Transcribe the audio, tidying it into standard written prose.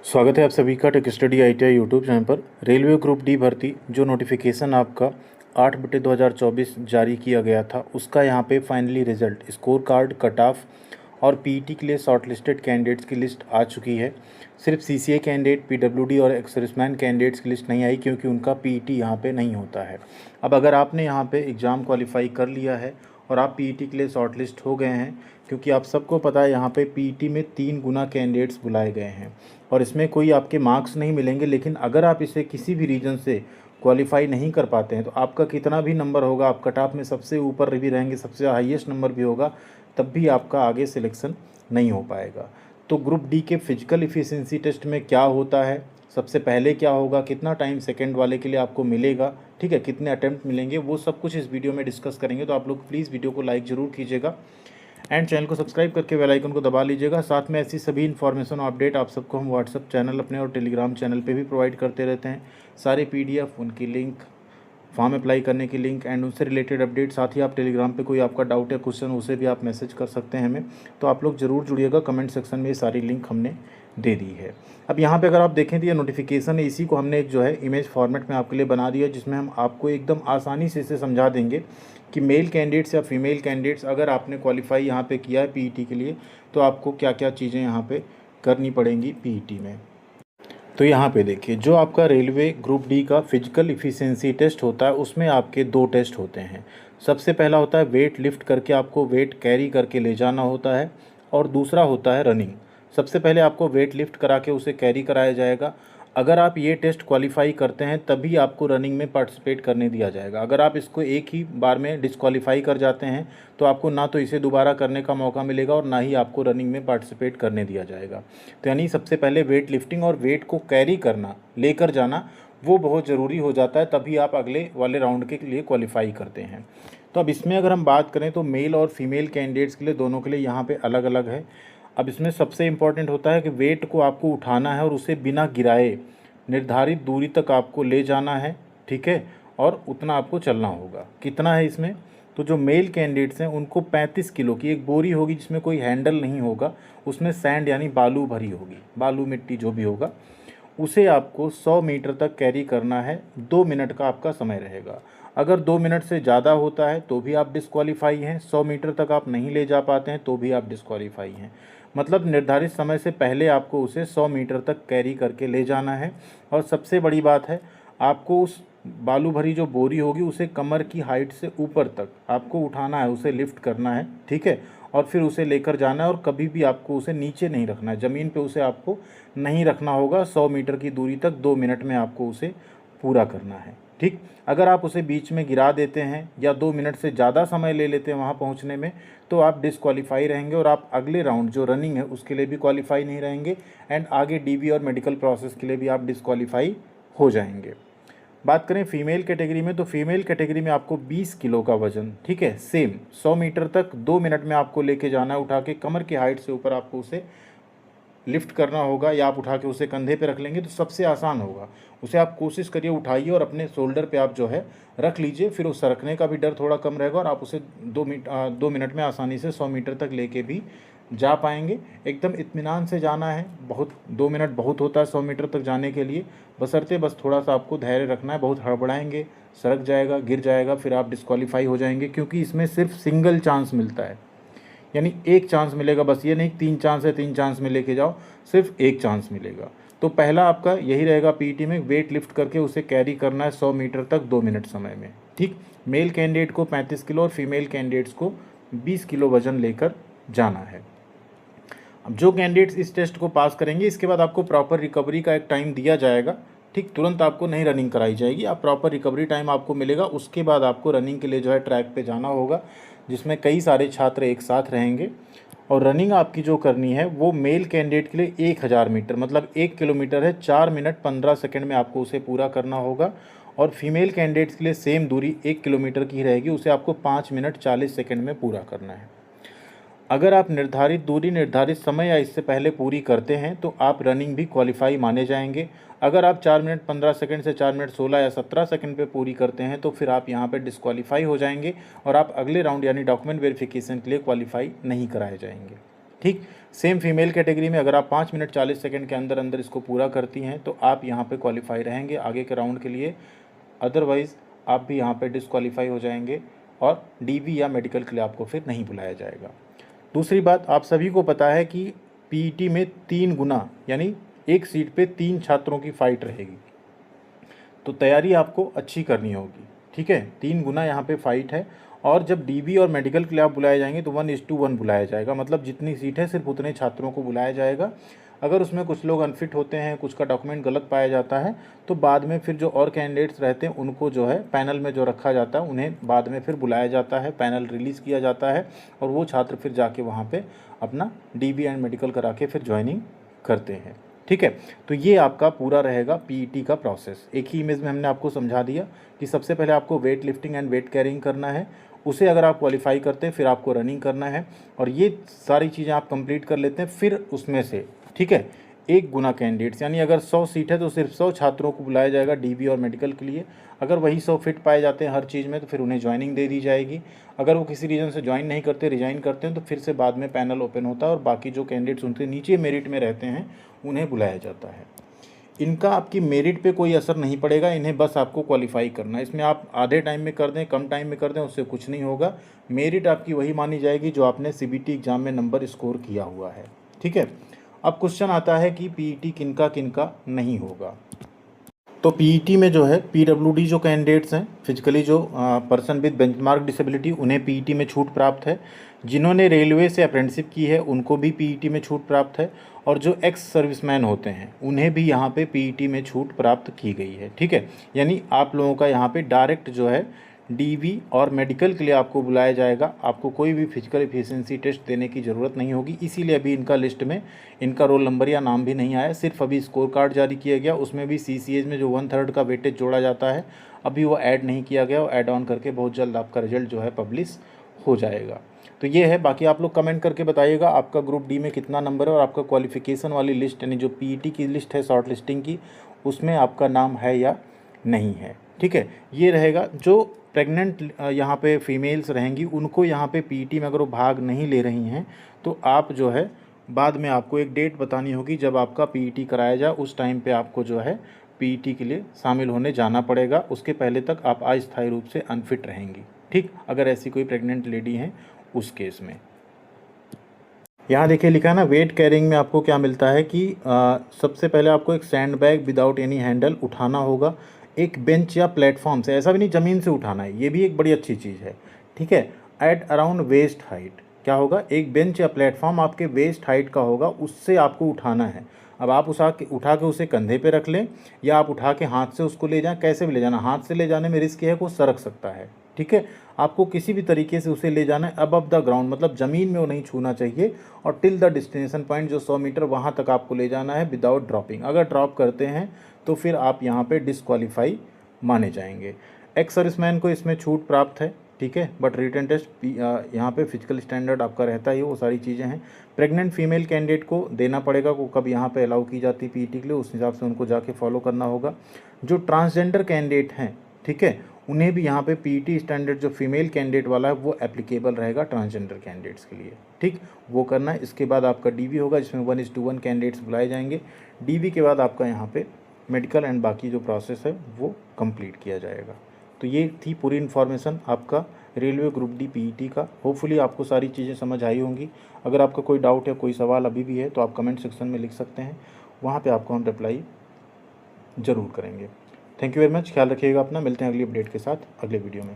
स्वागत है आप सभी का tech study ITI YouTube channel पर। रेलवे ग्रुप डी भर्ती जो नोटिफिकेशन आपका 8/2024 जारी किया गया था, उसका यहाँ पे finally result, score card, cut off और पीईटी के लिए शॉर्टलिस्टेड कैंडिडेट्स की लिस्ट आ चुकी है। सिर्फ सीसीए कैंडिडेट, पीडब्ल्यूडी और एक्सर्विसमैन कैंडिडेट्स की लिस्ट नहीं आई क्योंकि उनका पीईटी यहाँ पे नहीं होता है। अब अगर आपने यहाँ पे एग्ज़ाम क्वालिफाई कर लिया है और आप पीईटी के लिए शॉर्टलिस्ट हो गए हैं, क्योंकि आप सबको पता है यहाँ पे पीईटी में 3 गुना कैंडिडेट्स बुलाए गए हैं और इसमें कोई आपके मार्क्स नहीं मिलेंगे। लेकिन अगर आप इसे किसी भी रीज़न से क्वालिफाई नहीं कर पाते हैं तो आपका कितना भी नंबर होगा, आप कट ऑफ में सबसे ऊपर भी रहेंगे, सबसे हाईएस्ट नंबर भी होगा, तब भी आपका आगे सिलेक्शन नहीं हो पाएगा। तो ग्रुप डी के फिजिकल इफ़िशिएंसी टेस्ट में क्या होता है, सबसे पहले क्या होगा, कितना टाइम सेकंड वाले के लिए आपको मिलेगा, ठीक है, कितने अटेम्प्ट मिलेंगे, वो सब कुछ इस वीडियो में डिस्कस करेंगे। तो आप लोग प्लीज़ वीडियो को लाइक ज़रूर कीजिएगा एंड चैनल को सब्सक्राइब करके बेल आइकन को दबा लीजिएगा। साथ में ऐसी सभी इन्फॉर्मेशन और अपडेट आप सबको हम व्हाट्सअप चैनल अपने और टेलीग्राम चैनल पे भी प्रोवाइड करते रहते हैं। सारे पीडीएफ, उनकी लिंक, फॉर्म अप्लाई करने की लिंक एंड उनसे रिलेटेड अपडेट, साथ ही आप टेलीग्राम पे कोई आपका डाउट या क्वेश्चन, उसे भी आप मैसेज कर सकते हैं हमें। तो आप लोग ज़रूर जुड़िएगा, कमेंट सेक्शन में ये सारी लिंक हमने दे दी है। अब यहाँ पे अगर आप देखें तो ये नोटिफिकेशन है, इसी को हमने एक जो है इमेज फॉर्मेट में आपके लिए बना दिया, जिसमें हम आपको एकदम आसानी से इसे समझा देंगे कि मेल कैंडिडेट्स या फीमेल कैंडिडेट्स अगर आपने क्वालिफाई यहाँ पे किया है पीईटी के लिए, तो आपको क्या क्या चीज़ें यहाँ पे करनी पड़ेंगी पीईटी में। तो यहाँ पे देखिए, जो आपका रेलवे ग्रुप डी का फिजिकल इफ़िशिएंसी टेस्ट होता है, उसमें आपके 2 टेस्ट होते हैं। सबसे पहला होता है वेट लिफ्ट करके आपको वेट कैरी करके ले जाना होता है, और दूसरा होता है रनिंग। सबसे पहले आपको वेट लिफ्ट करा के उसे कैरी कराया जाएगा। अगर आप ये टेस्ट क्वालिफाई करते हैं तभी आपको रनिंग में पार्टिसिपेट करने दिया जाएगा। अगर आप इसको एक ही बार में डिस्क्वालीफाई कर जाते हैं तो आपको ना तो इसे दोबारा करने का मौका मिलेगा और ना ही आपको रनिंग में पार्टिसिपेट करने दिया जाएगा। तो यानी सबसे पहले वेट लिफ्टिंग और वेट को कैरी करना, लेकर जाना, वो बहुत ज़रूरी हो जाता है, तभी आप अगले वाले राउंड के लिए क्वालिफाई करते हैं। तो अब इसमें अगर हम बात करें तो मेल और फीमेल कैंडिडेट्स के लिए, दोनों के लिए यहाँ पे अलग अलग है। अब इसमें सबसे इम्पॉर्टेंट होता है कि वेट को आपको उठाना है और उसे बिना गिराए निर्धारित दूरी तक आपको ले जाना है, ठीक है, और उतना आपको चलना होगा। कितना है इसमें, तो जो मेल कैंडिडेट्स हैं उनको 35 किलो की एक बोरी होगी जिसमें कोई हैंडल नहीं होगा, उसमें सैंड यानी बालू भरी होगी, बालू मिट्टी जो भी होगा, उसे आपको 100 मीटर तक कैरी करना है। 2 मिनट का आपका समय रहेगा। अगर 2 मिनट से ज़्यादा होता है तो भी आप डिस्क्वालीफाई हैं, 100 मीटर तक आप नहीं ले जा पाते हैं तो भी आप डिस्क्वालीफाई हैं। मतलब निर्धारित समय से पहले आपको उसे 100 मीटर तक कैरी करके ले जाना है। और सबसे बड़ी बात है, आपको उस बालू भरी जो बोरी होगी उसे कमर की हाइट से ऊपर तक आपको उठाना है, उसे लिफ्ट करना है, ठीक है, और फिर उसे लेकर जाना है। और कभी भी आपको उसे नीचे नहीं रखना है, ज़मीन पे उसे आपको नहीं रखना होगा। 100 मीटर की दूरी तक 2 मिनट में आपको उसे पूरा करना है, ठीक। अगर आप उसे बीच में गिरा देते हैं या 2 मिनट से ज़्यादा समय ले लेते हैं वहाँ पहुँचने में, तो आप डिस्क्वालीफाई रहेंगे और आप अगले राउंड जो रनिंग है उसके लिए भी क्वालिफाई नहीं रहेंगे एंड आगे डीबी और मेडिकल प्रोसेस के लिए भी आप डिस्क्वालीफाई हो जाएंगे। बात करें फीमेल कैटेगरी में, तो फीमेल कैटेगरी में आपको 20 किलो का वज़न, ठीक है, सेम 100 मीटर तक 2 मिनट में आपको लेके जाना है। उठा के कमर की हाइट से ऊपर आपको उसे लिफ्ट करना होगा, या आप उठा के उसे कंधे पे रख लेंगे तो सबसे आसान होगा। उसे आप कोशिश करिए उठाइए और अपने शोल्डर पे आप जो है रख लीजिए, फिर उस सरकने का भी डर थोड़ा कम रहेगा और आप उसे 2 मिनट में आसानी से 100 मीटर तक लेके भी जा पाएंगे। एकदम इत्मीनान से जाना है, बहुत 2 मिनट बहुत होता है 100 मीटर तक जाने के लिए, बशर्ते बस थोड़ा सा आपको धैर्य रखना है। बहुत हड़बड़ाएंगे, सरक जाएगा, गिर जाएगा, फिर आप डिस्क्वालीफाई हो जाएंगे, क्योंकि इसमें सिर्फ सिंगल चांस मिलता है, यानी एक चांस मिलेगा बस। ये नहीं 3 चांस है 3 चांस में लेके जाओ, सिर्फ एक चांस मिलेगा। तो पहला आपका यही रहेगा पीईटी में, वेट लिफ्ट करके उसे कैरी करना है 100 मीटर तक 2 मिनट समय में, ठीक। मेल कैंडिडेट को 35 किलो और फीमेल कैंडिडेट्स को 20 किलो वजन लेकर जाना है। अब जो कैंडिडेट्स इस टेस्ट को पास करेंगे, इसके बाद आपको प्रॉपर रिकवरी का एक टाइम दिया जाएगा, ठीक। तुरंत आपको नहीं रनिंग कराई जाएगी, आप प्रॉपर रिकवरी टाइम आपको मिलेगा। उसके बाद आपको रनिंग के लिए जो है ट्रैक पे जाना होगा, जिसमें कई सारे छात्र एक साथ रहेंगे। और रनिंग आपकी जो करनी है वो मेल कैंडिडेट के लिए 1000 मीटर, मतलब 1 किलोमीटर है, 4 मिनट 15 सेकंड में आपको उसे पूरा करना होगा। और फीमेल कैंडिडेट्स के लिए सेम दूरी 1 किलोमीटर की रहेगी, उसे आपको 5 मिनट 40 सेकंड में पूरा करना है। अगर आप निर्धारित दूरी, निर्धारित समय या इससे पहले पूरी करते हैं तो आप रनिंग भी क्वालिफाई माने जाएंगे। अगर आप 4 मिनट 15 सेकंड से 4 मिनट 16 या 17 सेकंड पे पूरी करते हैं तो फिर आप यहाँ पे डिस्क्वालीफाई हो जाएंगे और आप अगले राउंड यानी डॉक्यूमेंट वेरिफिकेशन के लिए क्वालिफाई नहीं कराए जाएंगे, ठीक। सेम फीमेल कैटेगरी में अगर आप 5 मिनट 40 सेकंड के अंदर अंदर इसको पूरा करती हैं तो आप यहाँ पे क्वालिफाई रहेंगे आगे के राउंड के लिए, अदरवाइज़ आप भी यहाँ पे डिसक्वालीफाई हो जाएंगे और डीवी या मेडिकल के लिए आपको फिर नहीं बुलाया जाएगा। दूसरी बात, आप सभी को पता है कि पीईटी में 3 गुना यानी एक सीट पे 3 छात्रों की फ़ाइट रहेगी, तो तैयारी आपको अच्छी करनी होगी। ठीक है, 3 गुना यहाँ पे फ़ाइट है और जब डीबी और मेडिकल के लिए आप बुलाए जाएंगे तो 1:1 बुलाया जाएगा, मतलब जितनी सीट है सिर्फ उतने छात्रों को बुलाया जाएगा। अगर उसमें कुछ लोग अनफिट होते हैं, कुछ का डॉक्यूमेंट गलत पाया जाता है, तो बाद में फिर जो और कैंडिडेट्स रहते हैं उनको जो है पैनल में जो रखा जाता है उन्हें बाद में फिर बुलाया जाता है, पैनल रिलीज़ किया जाता है और वो छात्र फिर जाके वहाँ पे अपना डीबी एंड मेडिकल करा के फिर ज्वाइनिंग करते हैं। ठीक है, तो ये आपका पूरा रहेगा पीईटी का प्रोसेस। एक ही इमेज में हमने आपको समझा दिया कि सबसे पहले आपको weight lifting and weight carrying करना है, उसे अगर आप क्वालिफाई करते हैं फिर आपको रनिंग करना है और ये सारी चीज़ें आप कंप्लीट कर लेते हैं, फिर उसमें से ठीक है 1 गुना कैंडिडेट्स, यानी अगर 100 सीट है तो सिर्फ 100 छात्रों को बुलाया जाएगा डीबी और मेडिकल के लिए। अगर वही 100 फिट पाए जाते हैं हर चीज़ में तो फिर उन्हें ज्वाइनिंग दे दी जाएगी। अगर वो किसी रीज़न से ज्वाइन नहीं करते, रिजाइन करते हैं, तो फिर से बाद में पैनल ओपन होता है और बाकी जो कैंडिडेट्स उनके नीचे मेरिट में रहते हैं उन्हें बुलाया जाता है। इनका आपकी मेरिट पे कोई असर नहीं पड़ेगा, इन्हें बस आपको क्वालिफाई करना है। इसमें आप आधे टाइम में कर दें, कम टाइम में कर दें, उससे कुछ नहीं होगा। मेरिट आपकी वही मानी जाएगी जो आपने सीबीटी एग्ज़ाम में नंबर स्कोर किया हुआ है। ठीक है, अब क्वेश्चन आता है कि पीईटी किनका किनका नहीं होगा। तो पीईटी में जो है पीडब्ल्यूडी जो कैंडिडेट्स हैं, फिजिकली जो पर्सन विद बेंचमार्क डिसेबिलिटी, उन्हें पीईटी में छूट प्राप्त है। जिन्होंने रेलवे से अप्रेंटिसशिप की है उनको भी पीईटी में छूट प्राप्त है और जो एक्स सर्विसमैन होते हैं उन्हें भी यहाँ पे पीईटी में छूट प्राप्त की गई है। ठीक है, यानी आप लोगों का यहाँ पे डायरेक्ट जो है डीवी और मेडिकल के लिए आपको बुलाया जाएगा, आपको कोई भी फिजिकल एफिशिएंसी टेस्ट देने की ज़रूरत नहीं होगी। इसीलिए अभी इनका लिस्ट में इनका रोल नंबर या नाम भी नहीं आया, सिर्फ अभी स्कोर कार्ड जारी किया गया, उसमें भी सीसीएज में जो 1/3 का वेटेज जोड़ा जाता है अभी वो ऐड नहीं किया गया, वो ऐड ऑन करके बहुत जल्द आपका रिजल्ट जो है पब्लिश हो जाएगा। तो ये है, बाकी आप लोग कमेंट करके बताइएगा आपका ग्रुप डी में कितना नंबर है और आपका क्वालिफिकेशन वाली लिस्ट यानी जो पीईटी की लिस्ट है शॉर्ट लिस्टिंग की, उसमें आपका नाम है या नहीं है। ठीक है, ये रहेगा। जो प्रेग्नेंट यहाँ पे फीमेल्स रहेंगी उनको यहाँ पे पीईटी में अगर वो भाग नहीं ले रही हैं तो आप जो है बाद में आपको एक डेट बतानी होगी जब आपका पीईटी कराया जाए, उस टाइम पे आपको जो है पीईटी के लिए शामिल होने जाना पड़ेगा। उसके पहले तक आप अस्थायी रूप से अनफिट रहेंगी। ठीक, अगर ऐसी कोई प्रेग्नेंट लेडी हैं उस केस में। यहाँ देखिए लिखा है ना, वेट कैरिंग में आपको क्या मिलता है कि सबसे पहले आपको एक sand bag without any handle उठाना होगा, एक बेंच या प्लेटफॉर्म से, ऐसा भी नहीं ज़मीन से उठाना है, ये भी एक बड़ी अच्छी चीज़ है। ठीक है, एट अराउंड वेस्ट हाइट क्या होगा, एक बेंच या प्लेटफॉर्म आपके वेस्ट हाइट का होगा, उससे आपको उठाना है। अब आप उठा के उसे कंधे पे रख लें या आप उठा के हाथ से उसको ले जाएं, कैसे भी ले जाना। हाथ से ले जाने में रिस्क है कि वो सरक सकता है। ठीक है, आपको किसी भी तरीके से उसे ले जाना है अबव द ग्राउंड, मतलब ज़मीन में वो नहीं छूना चाहिए, और टिल द डेस्टिनेशन पॉइंट जो 100 मीटर वहाँ तक आपको ले जाना है विदाउट ड्रॉपिंग। अगर ड्रॉप करते हैं तो फिर आप यहाँ पे डिस्क्वालीफाई माने जाएंगे। एक्स सर्विसमैन को इसमें छूट प्राप्त है। ठीक है, बट रिटन टेस्ट यहाँ पे फिजिकल स्टैंडर्ड आपका रहता ही, वो सारी चीज़ें हैं। प्रेग्नेंट फीमेल कैंडिडेट को देना पड़ेगा, वो कब यहाँ पे अलाउ की जाती है पीईटी के लिए, उस हिसाब से उनको जाके फॉलो करना होगा। जो ट्रांसजेंडर कैंडिडेट हैं, ठीक है, उन्हें भी यहाँ पे पीईटी स्टैंडर्ड जो फीमेल कैंडिडेट वाला है वो एप्लीकेबल रहेगा ट्रांसजेंडर कैंडिडेट्स के लिए। ठीक, वो करना है। इसके बाद आपका डीवी होगा जिसमें 1:1 कैंडिडेट्स बुलाए जाएंगे। डीवी के बाद आपका यहाँ पे मेडिकल एंड बाकी जो प्रोसेस है वो कंप्लीट किया जाएगा। तो ये थी पूरी इन्फॉर्मेशन आपका रेलवे ग्रुप डी पीईटी का। होपफुली आपको सारी चीज़ें समझ आई होंगी। अगर आपका कोई डाउट या कोई सवाल अभी भी है तो आप कमेंट सेक्शन में लिख सकते हैं, वहाँ पे आपको हम रिप्लाई ज़रूर करेंगे। थैंक यू वेरी मच, ख्याल रखिएगा अपना। मिलते हैं अगली अपडेट के साथ अगले वीडियो में।